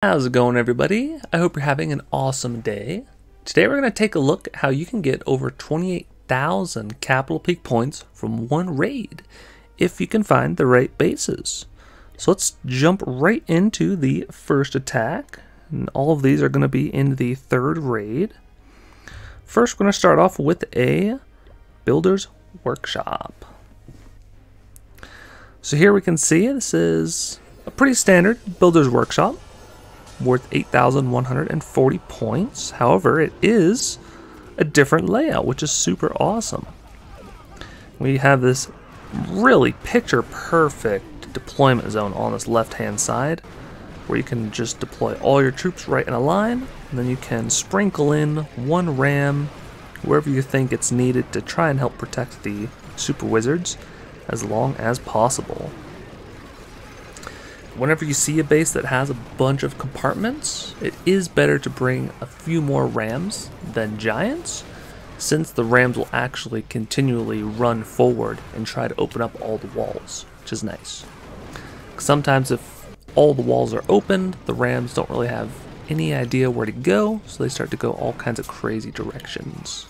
How's it going, everybody? I hope you're having an awesome day. Today we're going to take a look at how you can get over 28,000 Capital Peak points from one raid if you can find the right bases. So let's jump right into the first attack. And all of these are going to be in the third raid. First, we're going to start off with a Builder's Workshop. So here we can see this is a pretty standard Builder's Workshop, worth 8,140 points. However, it is a different layout, which is super awesome. We have this really picture perfect deployment zone on this left hand side, where you can just deploy all your troops right in a line, and then you can sprinkle in one ram wherever you think it's needed to try and help protect the super wizards as long as possible. Whenever you see a base that has a bunch of compartments, it is better to bring a few more rams than giants, since the rams will actually continually run forward and try to open up all the walls, which is nice. Sometimes if all the walls are opened, the rams don't really have any idea where to go, so they start to go all kinds of crazy directions.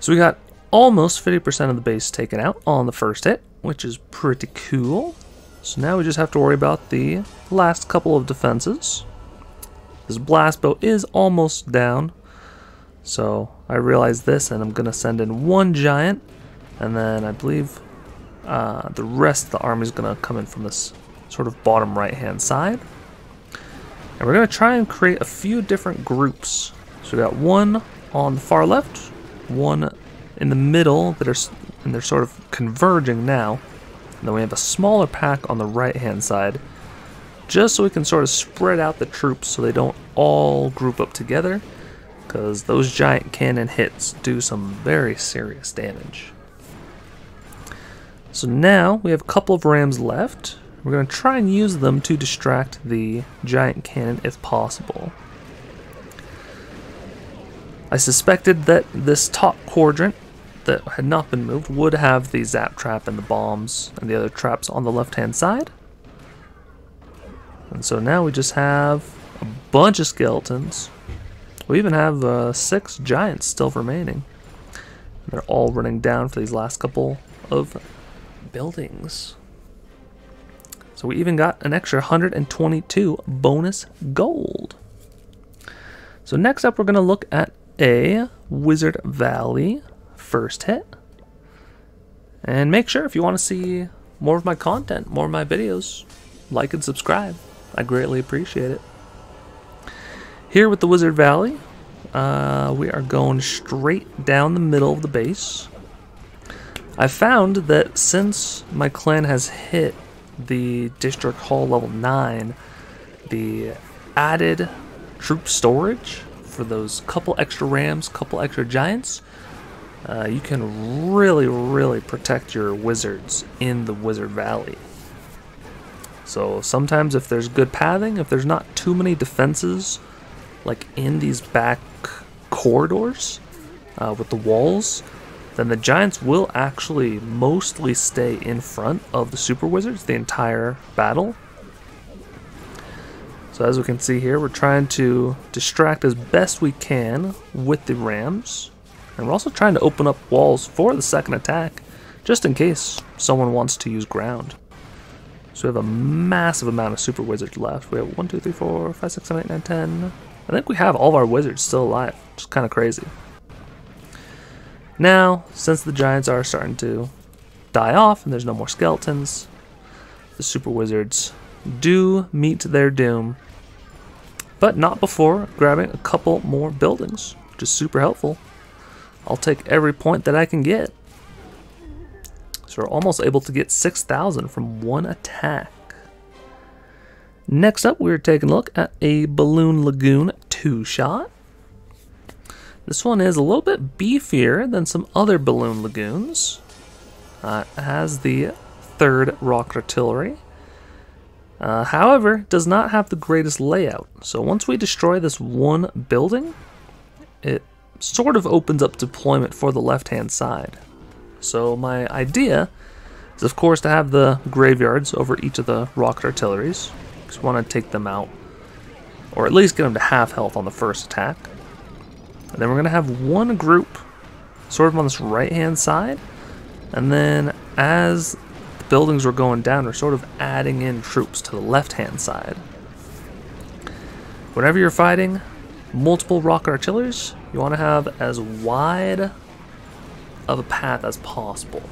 So we got almost 50% of the base taken out on the first hit, which is pretty cool. So now we just have to worry about the last couple of defenses. This blast bow is almost down, so I realize this, and I'm going to send in one giant, and then I believe the rest of the army is going to come in from this sort of bottom right hand side. And we're going to try and create a few different groups. So we got one on the far left, one in the middle and they're sort of converging now. And then we have a smaller pack on the right hand side, just so we can sort of spread out the troops so they don't all group up together, because those giant cannon hits do some very serious damage. So now we have a couple of rams left. We're going to try and use them to distract the giant cannon if possible. I suspected that this top quadrant that had not been moved would have the zap trap and the bombs and the other traps on the left hand side. And so now we just have a bunch of skeletons. We even have 6 giants still remaining. They're all running down for these last couple of buildings. So we even got an extra 122 bonus gold. So next up we're going to look at a Wizard Valley first hit. And make sure, if you want to see more of my content, more of my videos, like and subscribe. I greatly appreciate it. Here with the Wizard Valley, we are going straight down the middle of the base. I found that since my clan has hit the District Hall level 9, the added troop storage for those couple extra rams, couple extra giants, you can really protect your wizards in the Wizard Valley. So sometimes if there's good pathing, if there's not too many defenses like in these back corridors with the walls, then the giants will actually mostly stay in front of the super wizards the entire battle. So as we can see here, we're trying to distract as best we can with the rams. And we're also trying to open up walls for the second attack, just in case someone wants to use ground. So we have a massive amount of super wizards left. We have 1, 2, 3, 4, 5, 6, 7, 8, 9, 10. I think we have all of our wizards still alive, which is kind of crazy. Now, since the giants are starting to die off and there's no more skeletons, the super wizards do meet their doom, but not before grabbing a couple more buildings, which is super helpful. I'll take every point that I can get. So we're almost able to get 6,000 from one attack. Next up, we're taking a look at a Balloon Lagoon 2-shot. This one is a little bit beefier than some other Balloon Lagoons. It has the 3rd rocket artillery. However, it does not have the greatest layout. So once we destroy this one building, it sort of opens up deployment for the left-hand side. So my idea is, of course, to have the graveyards over each of the rocket artilleries, Just want to take them out, or at least get them to half health on the first attack. And then we're going to have one group sort of on this right-hand side, and then as the buildings were going down, we're sort of adding in troops to the left-hand side. Whenever you're fighting multiple rocket artilleries, you want to have as wide of a path as possible.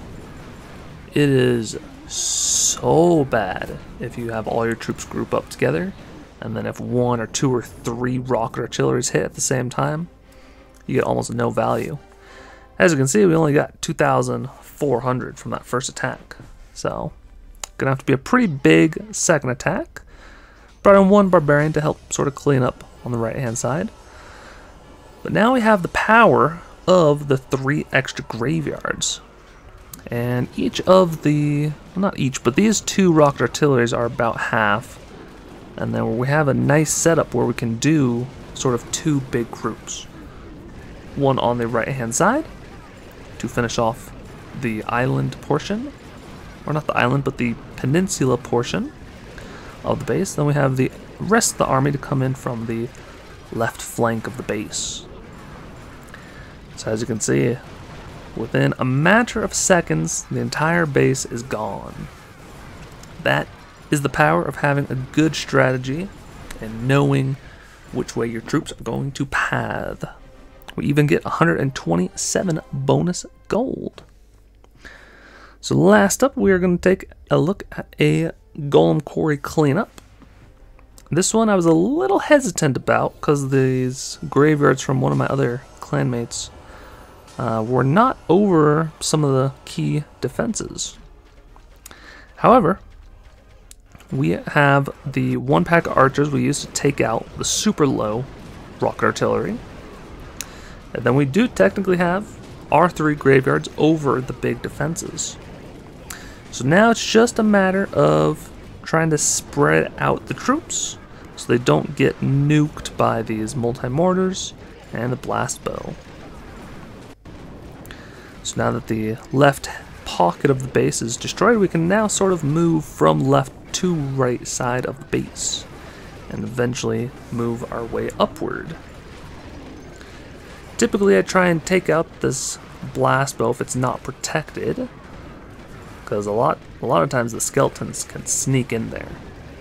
It is so bad if you have all your troops group up together, and then if 1 or 2 or 3 rocket artilleries hit at the same time, you get almost no value. As you can see, we only got 2,400 from that first attack. So, gonna have to be a pretty big second attack. Brought in 1 barbarian to help sort of clean up on the right hand side. But now we have the power of the 3 extra graveyards. And each of the, well, not each, but these 2 rocket artilleries are about half. And then we have a nice setup where we can do sort of 2 big groups. One on the right hand side to finish off the island portion, or not the island, but the peninsula portion of the base. Then we have the rest of the army to come in from the left flank of the base. So as you can see, within a matter of seconds, the entire base is gone. That is the power of having a good strategy and knowing which way your troops are going to path. We even get 127 bonus gold. So last up, we are going to take a look at a Golem Quarry cleanup. This one I was a little hesitant about because these graveyards from one of my other clanmates were not over some of the key defenses. However, we have the 1-pack archers we used to take out the super low rocket artillery. And then we do technically have our 3 graveyards over the big defenses. So now it's just a matter of trying to spread out the troops so they don't get nuked by these multi-mortars and the blast bow. So now that the left pocket of the base is destroyed, we can now sort of move from left to right side of the base and eventually move our way upward. Typically I try and take out this blast bow if it's not protected, because a lot of times the skeletons can sneak in there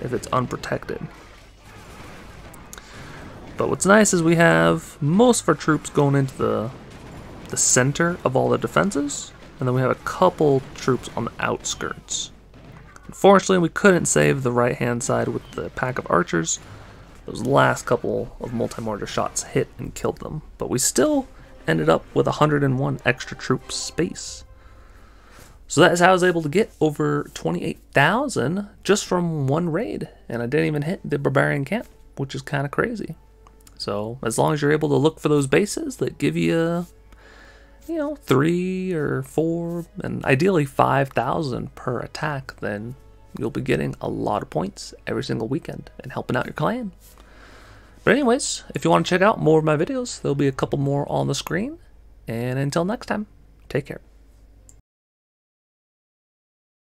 if it's unprotected. But what's nice is we have most of our troops going into the center of all the defenses, and then we have a couple troops on the outskirts. Unfortunately, we couldn't save the right hand side with the pack of archers. Those last couple of multi-mortar shots hit and killed them, but we still ended up with 101 extra troop space. So that is how I was able to get over 28,000 just from one raid, and I didn't even hit the barbarian camp, which is kind of crazy. So as long as you're able to look for those bases that give you, 3 or 4 and ideally 5,000 per attack, then you'll be getting a lot of points every single weekend and helping out your clan. But anyways, if you want to check out more of my videos, there'll be a couple more on the screen. And until next time, take care.